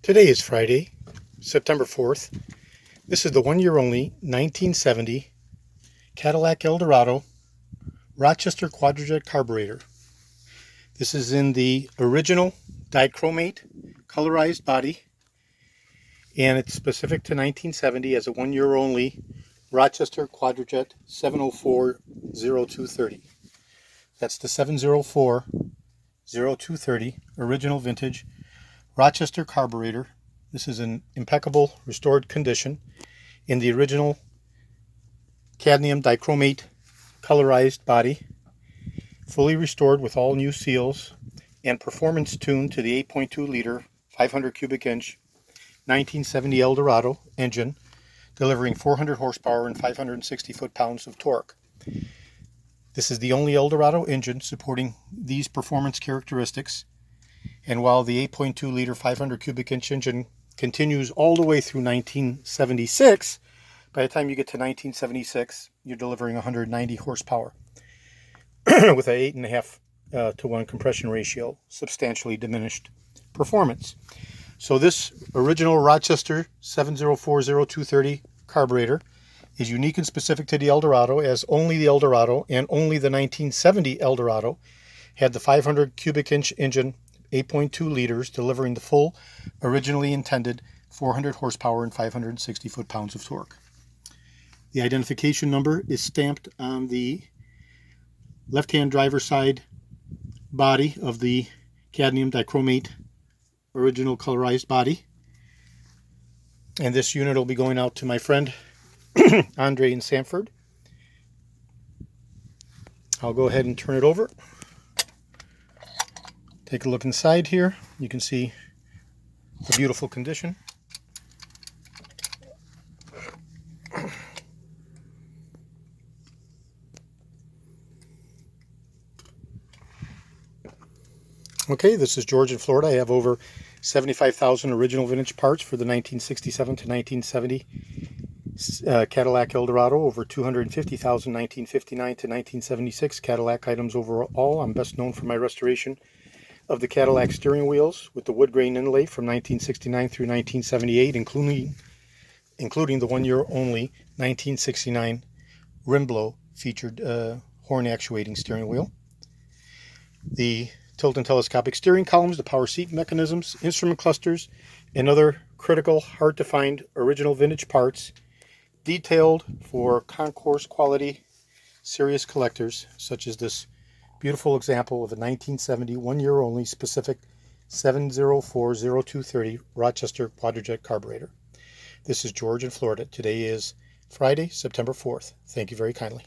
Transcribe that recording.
Today is Friday, September 4th. This is the 1 year only 1970 Cadillac Eldorado Rochester Quadrajet carburetor. This is in the original dichromate colorized body, and it's specific to 1970 as a 1 year only Rochester Quadrajet 704-0230. That's the 704-0230 original vintage Rochester carburetor. This is in impeccable restored condition in the original cadmium dichromate colorized body, fully restored with all new seals and performance tuned to the 8.2 liter 500 cubic inch 1970 Eldorado engine, delivering 400 horsepower and 560 foot-pounds of torque. This is the only Eldorado engine supporting these performance characteristics. And while the 8.2 liter 500 cubic inch engine continues all the way through 1976, by the time you get to 1976, you're delivering 190 horsepower with a 8.5 to 1 compression ratio, substantially diminished performance. So this original Rochester 704-0230 carburetor is unique and specific to the Eldorado, as only the Eldorado and only the 1970 Eldorado had the 500 cubic inch engine, 8.2 liters, delivering the full, originally intended 400 horsepower and 560 foot-pounds of torque. The identification number is stamped on the left-hand driver's side body of the cadmium dichromate original colorized body. And this unit will be going out to my friend Andre in Sanford. I'll go ahead and turn it over. Take a look inside here. You can see the beautiful condition. Okay, this is George in Florida. I have over 75,000 original vintage parts for the 1967 to 1970 Cadillac Eldorado, over 250,000 1959 to 1976 Cadillac items overall. I'm best known for my restoration of the Cadillac steering wheels with the wood grain inlay from 1969 through 1978, including the 1 year only 1969 rim blow featured horn actuating steering wheel. The tilt and telescopic steering columns, the power seat mechanisms, instrument clusters, and other critical, hard to find original vintage parts, detailed for concourse quality serious collectors, such as this beautiful example of a 1970 1 year only specific 704-0230 Rochester Quadrajet carburetor. This is George in Florida. Today is Friday, September 4th. Thank you very kindly.